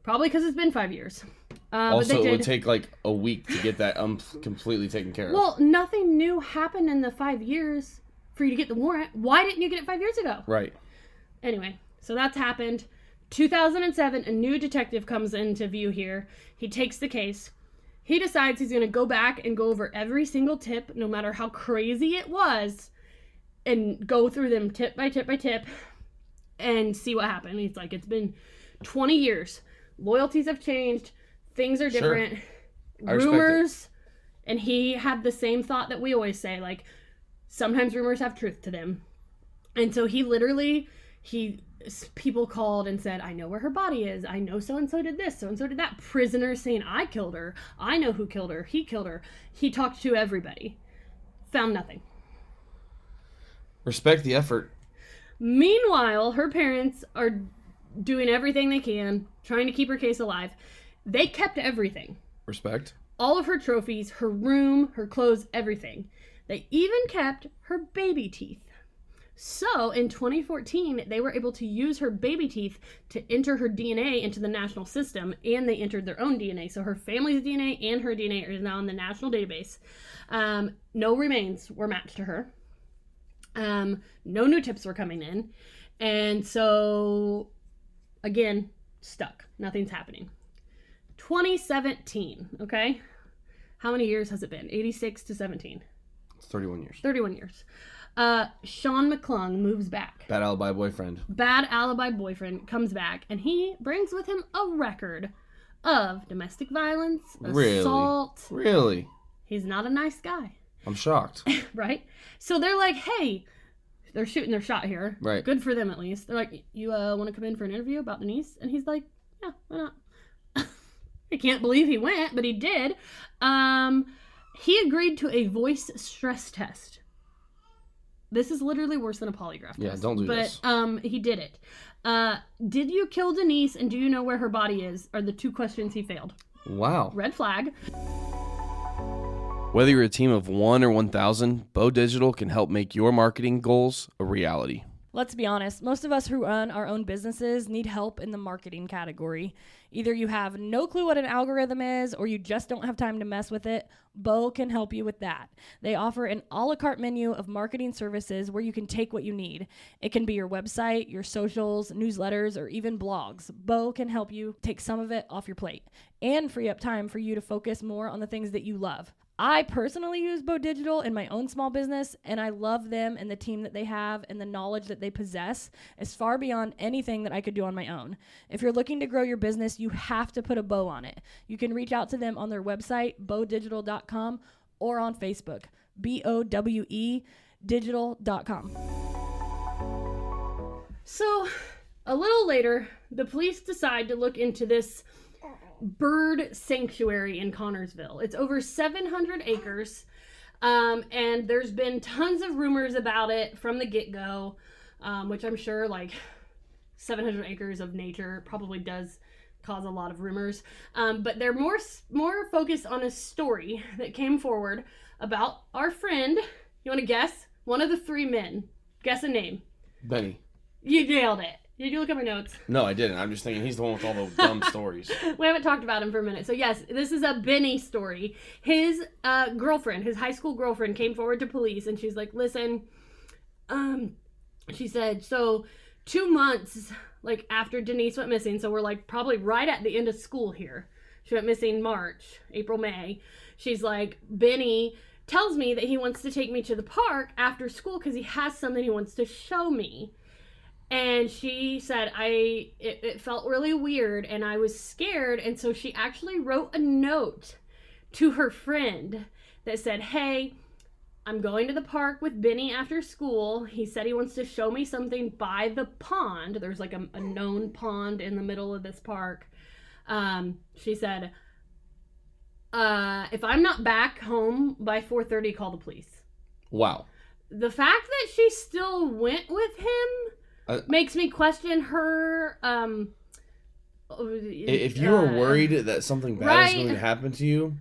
A: Probably because it's been 5 years.
B: Also,
A: but they
B: it would
A: did.
B: take like a week to get that completely taken care of.
A: Well, nothing new happened in the 5 years for you to get the warrant. Why didn't you get it 5 years ago?
B: Right.
A: Anyway, so that's happened. 2007, a new detective comes into view here. He takes the case. He decides he's going to go back and go over every single tip, no matter how crazy it was, and go through them tip by tip by tip and see what happened. He's like, it's been 20 years. Loyalties have changed. Things are different.
B: I respect
A: Rumors. And he had the same thought that we always say, like, sometimes rumors have truth to them. And so people called and said, I know where her body is. I know so-and-so did this, so-and-so did that. Prisoners saying, I killed her. I know who killed her. He killed her. He talked to everybody. Found nothing.
B: Respect the effort.
A: Meanwhile, her parents are doing everything they can, trying to keep her case alive. They kept everything.
B: Respect.
A: All of her trophies, her room, her clothes, everything. They even kept her baby teeth. So, in 2014, they were able to use her baby teeth to enter her DNA into the national system, and they entered their own DNA. So her family's DNA and her DNA is now in the national database. No remains were matched to her. No new tips were coming in. And so, again, stuck. Nothing's happening. 2017, okay? How many years has it been? 86 to 17.
B: It's 31 years.
A: 31 years. Sean McClung moves back.
B: Bad alibi boyfriend.
A: Bad alibi boyfriend comes back, and he brings with him a record of domestic violence, assault.
B: Really?
A: He's not a nice guy.
B: I'm shocked.
A: Right? So they're like, hey, they're shooting their shot here.
B: Right.
A: Good for them, at least. They're like, you want to come in for an interview about Denise? And he's like, yeah, why not? I can't believe he went, but he did. He agreed to a voice stress test. This is literally worse than a polygraph test.
B: Yeah, don't do this.
A: But he did it. Did you kill Denise, and do you know where her body is? Are the two questions he failed.
B: Wow.
A: Red flag.
D: Whether you're a team of 1 or 1,000, Bo Digital can help make your marketing goals a reality.
C: Let's be honest, most of us who run our own businesses need help in the marketing category. Either you have no clue what an algorithm is or you just don't have time to mess with it, Bo can help you with that. They offer an a la carte menu of marketing services where you can take what you need. It can be your website, your socials, newsletters, or even blogs. Bo can help you take some of it off your plate and free up time for you to focus more on the things that you love. I personally use Bo Digital in my own small business, and I love them and the team that they have and the knowledge that they possess is far beyond anything that I could do on my own. If you're looking to grow your business, you have to put a bow on it. You can reach out to them on their website, bowdigital.com, or on Facebook, BOWE digital.com.
A: So, a little later, the police decide to look into this bird sanctuary in Connorsville. It's over 700 acres, and there's been tons of rumors about it from the get-go, which I'm sure, 700 acres of nature probably does cause a lot of rumors, but they're more focused on a story that came forward about our friend. You want to guess? One of the three men. Guess a name.
B: Benny.
A: You nailed it. Did you look at my notes?
B: No, I didn't. I'm just thinking he's the one with all the dumb stories.
A: We haven't talked about him for a minute. So yes, this is a Benny story. His girlfriend, his high school girlfriend, came forward to police and she's like, listen, she said, so 2 months, after Denise went missing, so we're probably right at the end of school here. She went missing March, April, May. She's like, Benny tells me that he wants to take me to the park after school because he has something he wants to show me. And she said, it felt really weird and I was scared. And so she actually wrote a note to her friend that said, hey, I'm going to the park with Benny after school. He said he wants to show me something by the pond. There's a known pond in the middle of this park. She said, if I'm not back home by 4:30, call the police.
B: Wow.
A: The fact that she still went with him makes me question her.
B: If you are worried that something bad is going to happen to you,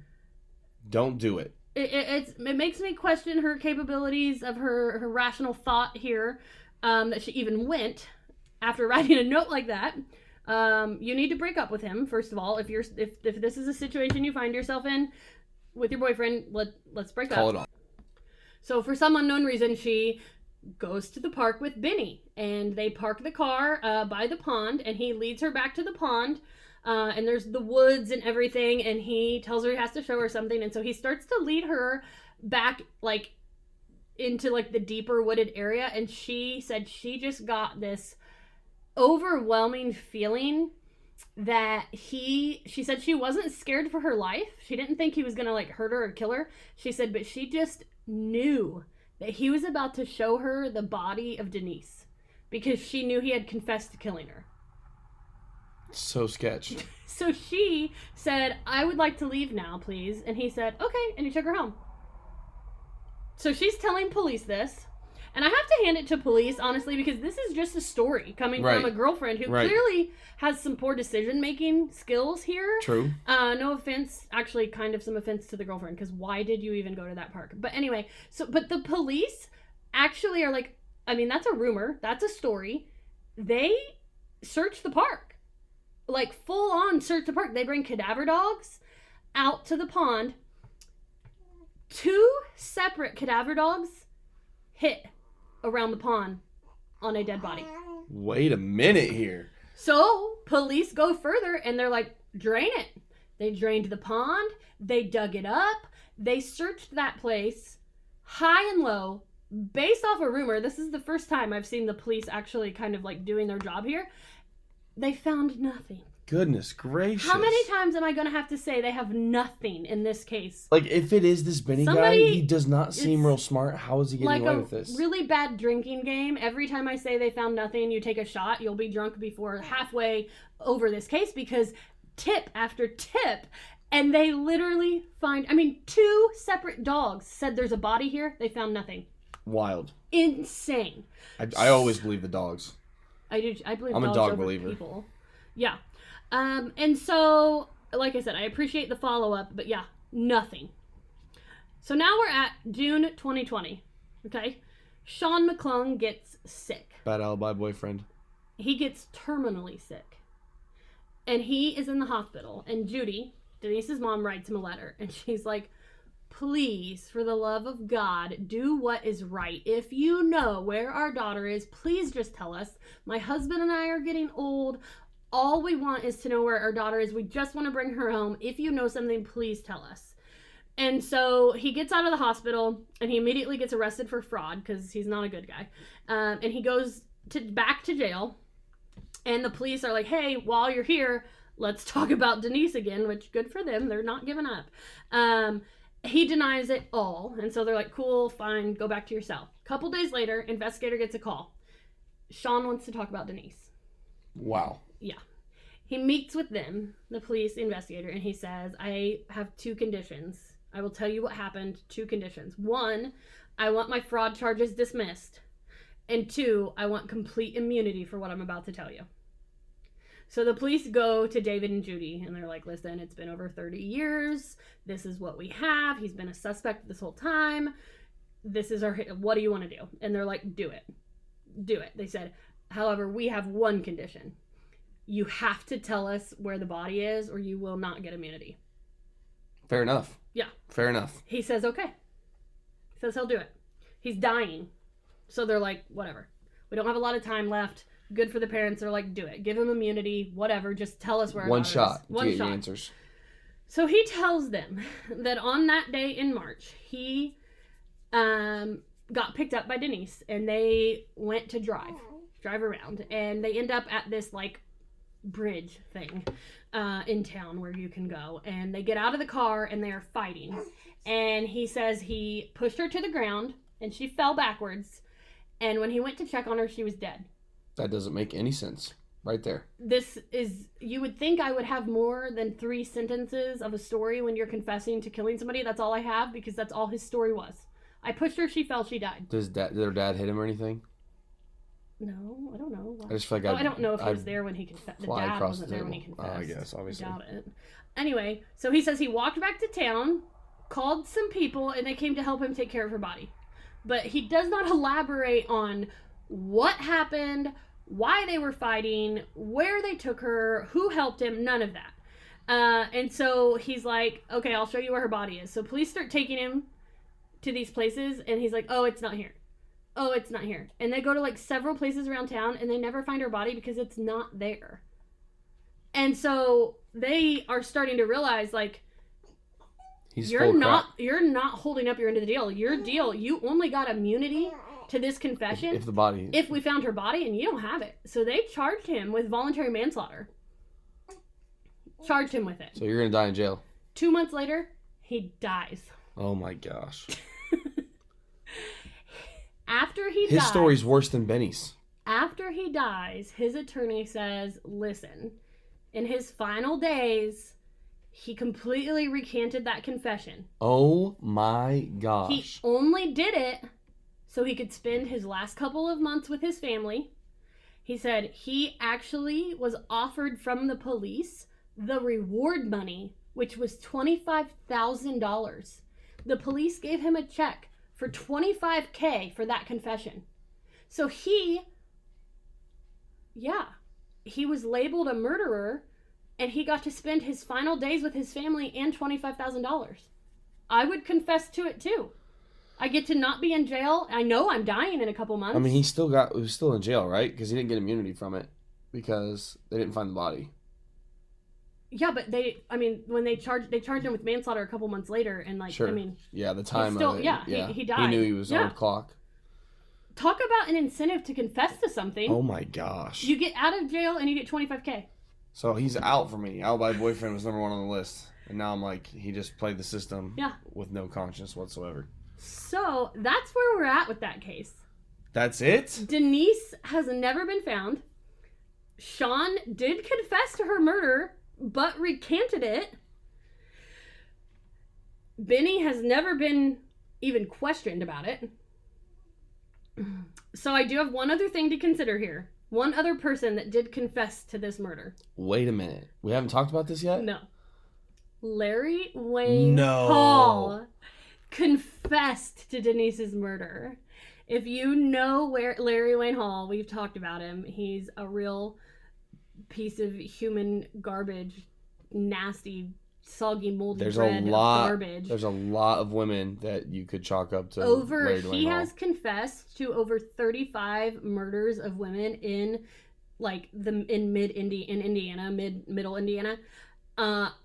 B: don't do it.
A: It makes me question her capabilities of her rational thought here, that she even went after writing a note like that. You need to break up with him, first of all. If this is a situation you find yourself in with your boyfriend, let's break up.
B: Call it off.
A: So for some unknown reason, she goes to the park with Benny, and they park the car by the pond, and he leads her back to the pond, and there's the woods and everything, and he tells her he has to show her something, and so he starts to lead her back into the deeper wooded area, and she said she just got this overwhelming feeling that she said she wasn't scared for her life. She didn't think he was gonna hurt her or kill her. She said, but she just knew that he was about to show her the body of Denise because she knew he had confessed to killing her.
B: So sketch.
A: So she said, I would like to leave now, please. And he said, okay. And he took her home. So she's telling police this. And I have to hand it to police, honestly, because this is just a story coming from a girlfriend who clearly has some poor decision-making skills here.
B: True.
A: No offense, actually kind of some offense to the girlfriend, because why did you even go to that park? But anyway, but the police actually are that's a rumor. That's a story. They search the park. Full on search the park. They bring cadaver dogs out to the pond. 2 separate cadaver dogs hit around the pond on a dead body.
B: Wait a minute here.
A: So police go further and they're like, drain it. They drained the pond. They dug it up. They searched that place high and low based off a rumor, this is the first time I've seen the police actually kind of like doing their job here. They found nothing.
B: Goodness gracious.
A: How many times am I going to have to say they have nothing in this case?
B: Like, if it is this Benny guy, he does not seem real smart. How is he getting away with this?
A: Like a really bad drinking game. Every time I say they found nothing, you take a shot. You'll be drunk before halfway over this case because tip after tip. And they literally find, 2 separate dogs said there's a body here. They found nothing.
B: Wild.
A: Insane.
B: I always believe the dogs.
A: I do. I believe
B: I'm
A: dogs
B: a dog
A: over
B: believer.
A: People. Yeah. And so, like I said, I appreciate the follow-up, but yeah, nothing. So now we're at June 2020, okay? Sean McClung gets sick.
B: Bad alibi boyfriend.
A: He gets terminally sick. And he is in the hospital. And Judy, Denise's mom, writes him a letter. And she's like, please, for the love of God, do what is right. If you know where our daughter is, please just tell us. My husband and I are getting old. All we want is to know where our daughter is. We just want to bring her home. If you know something, please tell us. And so he gets out of the hospital and he immediately gets arrested for fraud because he's not a good guy. And he goes back to jail. And the police are like, hey, while you're here, let's talk about Denise again, which good for them. They're not giving up. He denies it all. And so they're like, cool, fine, go back to your cell. A couple days later, investigator gets a call. Sean wants to talk about Denise.
B: Wow.
A: Yeah. He meets with them, the police investigator, and he says, I have 2 conditions. I will tell you what happened. 2 conditions. 1, I want my fraud charges dismissed. And 2, I want complete immunity for what I'm about to tell you. So the police go to David and Judy, and they're like, listen, it's been over 30 years. This is what we have. He's been a suspect this whole time. This is what do you want to do? And they're like, do it. Do it. They said, however, we have 1 condition. You have to tell us where the body is or you will not get immunity.
B: Fair enough.
A: Yeah.
B: Fair enough.
A: He says, okay. He says he'll do it. He's dying. So they're like, whatever. We don't have a lot of time left. Good for the parents. They're like, do it. Give him immunity. Whatever. Just tell us where our daughter is.
B: One shot. Get your answers.
A: So he tells them that on that day in March, he got picked up by Denise and they went to drive around. And they end up at this like bridge thing in town where you can go, and they get out of the car and they are fighting, and he says he pushed her to the ground and she fell backwards, and when he went to check on her, she was dead.
B: That doesn't make any sense right there.
A: This is, you would think I would have more than 3 sentences of a story when you're confessing to killing somebody. That's all I have, because that's all his story was. I pushed her, she fell, she died.
B: Did her dad hit him or anything?
A: No, I don't know.
B: I just feel like
A: I don't know if he was there when he confessed. The dad wasn't there when he confessed.
B: I guess, obviously.
A: I doubt it. Anyway, so he says he walked back to town, called some people, and they came to help him take care of her body. But he does not elaborate on what happened, why they were fighting, where they took her, who helped him, none of that. And so he's like, okay, I'll show you where her body is. So police start taking him to these places, and he's like, oh, it's not here. Oh, it's not here. And they go to like several places around town and they never find her body because it's not there. And so they are starting to realize, like, you're not holding up your end of the deal. Your deal, you only got immunity to this confession if we found her body, and you don't have it. So they charged him with voluntary manslaughter. Charged him with it.
B: So you're going to die in jail.
A: 2 months later, he dies.
B: Oh my gosh.
A: After he dies,
B: his story's worse than Benny's.
A: After he dies, his attorney says, listen, in his final days, he completely recanted that confession.
B: Oh my gosh.
A: He only did it so he could spend his last couple of months with his family. He said he actually was offered from the police the reward money, which was $25,000. The police gave him a check for $25,000 for that confession. So he was labeled a murderer, and he got to spend his final days with his family and $25,000. I would confess to it too. I get to not be in jail. I know I'm dying in a couple months.
B: I mean, he was still in jail, right? Because he didn't get immunity from it because they didn't find the body.
A: Yeah, but when they charged him with manslaughter a couple months later, and like,
B: sure.
A: I mean,
B: yeah, the time
A: still,
B: of it,
A: he died.
B: He knew he was on the clock.
A: Talk about an incentive to confess to something.
B: Oh my gosh.
A: You get out of jail and you get $25,000.
B: So he's out for me. Alibi boyfriend was number 1 on the list. And now I'm like, he just played the system with no conscience whatsoever.
A: So that's where we're at with that case.
B: That's it?
A: Denise has never been found. Sean did confess to her murder, but recanted it. Benny has never been even questioned about it. So I do have one other thing to consider here. One other person that did confess to this murder.
B: Wait a minute. We haven't talked about this yet?
A: No. Larry Wayne Hall confessed to Denise's murder. If you know where Larry Wayne Hall, we've talked about him. He's a real piece of human garbage, nasty, soggy, moldy bread of garbage.
B: There's a lot of women that you could chalk up to
A: Larry Wayne
B: Hall.
A: Has confessed to over 35 murders of women in Indiana, middle Indiana.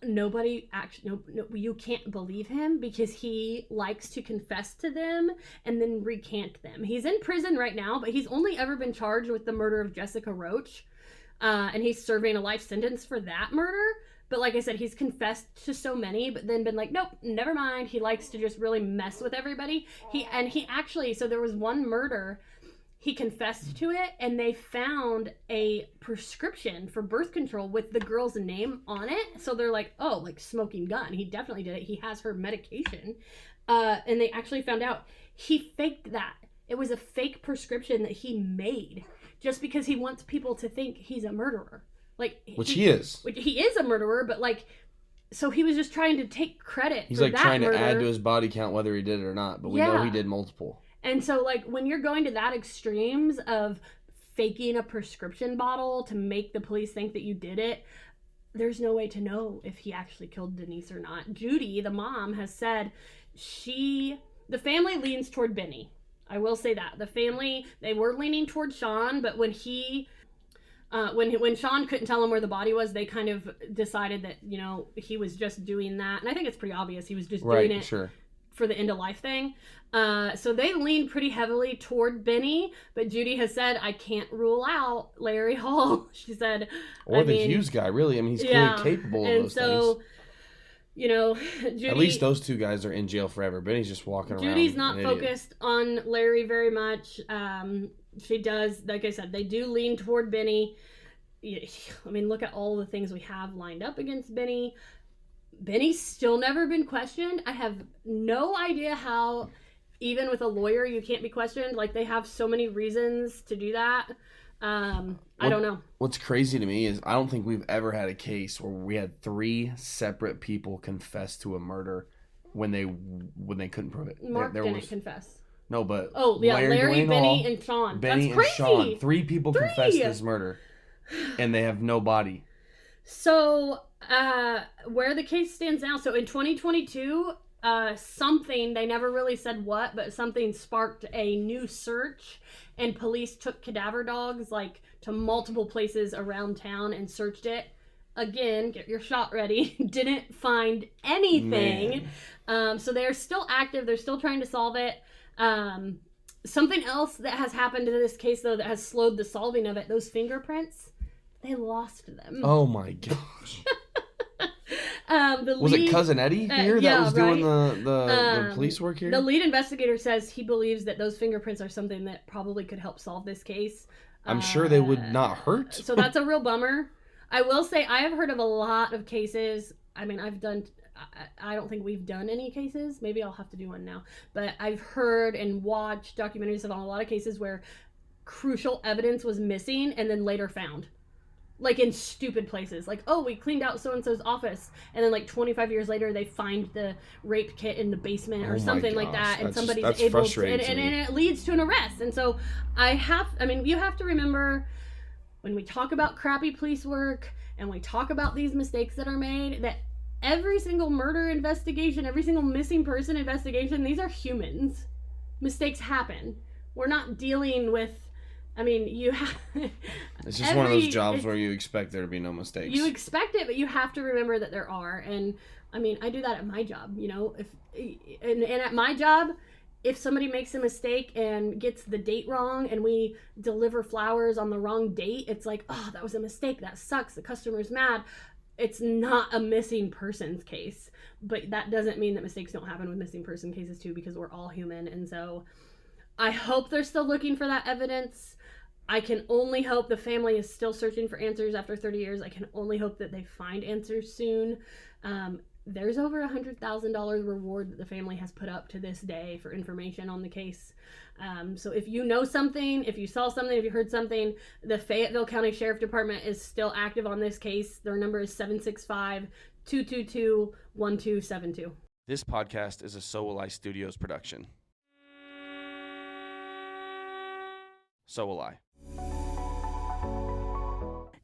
A: Nobody actually, no, you can't believe him because he likes to confess to them and then recant them. He's in prison right now, but he's only ever been charged with the murder of Jessica Roach, and he's serving a life sentence for that murder. But like I said, he's confessed to so many, but then been like, nope, never mind. He likes to just really mess with everybody. So there was one murder. He confessed to it, and they found a prescription for birth control with the girl's name on it. So they're like, oh, like smoking gun. He definitely did it. He has her medication. And they actually found out he faked that. It was a fake prescription that he made just because he wants people to think he's a murderer.
B: Which he is.
A: He is a murderer, but so he was just trying to take credit
B: He's
A: for
B: like
A: that
B: trying
A: murder.
B: to add to his body count whether he did it or not, but we know he did multiple.
A: And so, when you're going to that extremes of faking a prescription bottle to make the police think that you did it, there's no way to know if he actually killed Denise or not. Judy, the mom, has said the family leans toward Benny. I will say that. The family, they were leaning toward Sean, but when when Sean couldn't tell him where the body was, they kind of decided that, he was just doing that. And I think it's pretty obvious he was just doing it for the end of life thing. So they leaned pretty heavily toward Benny, but Judy has said, I can't rule out Larry Hall. She said,
B: or the Hughes guy, really. I mean, he's clearly capable of those things.
A: Judy,
B: at least those two guys are in jail forever. Benny's just walking around.
A: Judy's not focused on Larry very much. She does, like I said, they do lean toward Benny. I mean, look at all the things we have lined up against Benny. Benny's still never been questioned. I have no idea how, even with a lawyer, you can't be questioned. They have so many reasons to do that. I don't know.
B: What's crazy to me is I don't think we've ever had a case where we had 3 separate people confess to a murder when they couldn't prove it.
A: Mark didn't confess.
B: No, but
A: Larry, Benny, and Sean.
B: Benny
A: That's crazy.
B: And Sean. 3 people confessed this murder, and they have no body.
A: So, where the case stands now, so in 2022, something, they never really said what, but something sparked a new search, and police took cadaver dogs, to multiple places around town and searched it. Again, get your shot ready. Didn't find anything. So they're still active. They're still trying to solve it. Something else that has happened to this case, though, that has slowed the solving of it, those fingerprints, they lost them.
B: Oh my gosh.
A: Was
B: it Cousin Eddie here that was doing the police work here?
A: The lead investigator says he believes that those fingerprints are something that probably could help solve this case.
B: I'm sure they would not hurt.
A: So that's a real bummer. I will say I have heard of a lot of cases. I mean, I don't think we've done any cases. Maybe I'll have to do one now. But I've heard and watched documentaries on a lot of cases where crucial evidence was missing and then later found. In stupid places. We cleaned out so-and-so's office. And then 25 years later, they find the rape kit in the basement or something like that. And somebody's able to... And it leads to an arrest. And so you have to remember when we talk about crappy police work and we talk about these mistakes that are made, that every single murder investigation, every single missing person investigation, these are humans. Mistakes happen. We're not dealing with...
B: it's just one of those jobs where you expect there to be no mistakes.
A: You expect it, but you have to remember that there are. And I do that at my job, and at my job, if somebody makes a mistake and gets the date wrong and we deliver flowers on the wrong date, it's like, oh, that was a mistake. That sucks. The customer's mad. It's not a missing persons case, but that doesn't mean that mistakes don't happen with missing person cases too, because we're all human. And so I hope they're still looking for that evidence. I can only hope the family is still searching for answers after 30 years. I can only hope that they find answers soon. There's over $100,000 reward that the family has put up to this day for information on the case. So if you know something, if you saw something, if you heard something, the Fayetteville County Sheriff Department is still active on this case. Their number is 765-222-1272.
D: This podcast is a So.Will.I.Studos production. So will I.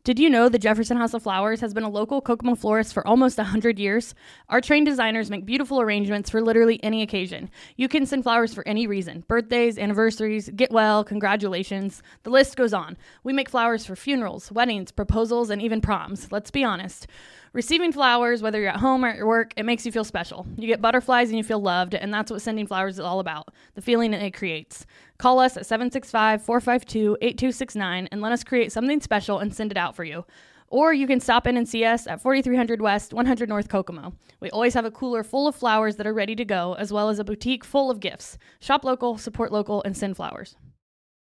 C: Did you know the Jefferson House of Flowers has been a local Kokomo florist for almost 100 years? Our trained designers make beautiful arrangements for literally any occasion. You can send flowers for any reason. Birthdays, anniversaries, get well, congratulations. The list goes on. We make flowers for funerals, weddings, proposals, and even proms. Let's be honest. Receiving flowers, whether you're at home or at your work, it makes you feel special. You get butterflies and you feel loved, and that's what sending flowers is all about, the feeling it creates. Call us at 765-452-8269 and let us create something special and send it out for you. Or you can stop in and see us at 4300 West, 100 North Kokomo. We always have a cooler full of flowers that are ready to go, as well as a boutique full of gifts. Shop local, support local, and send flowers.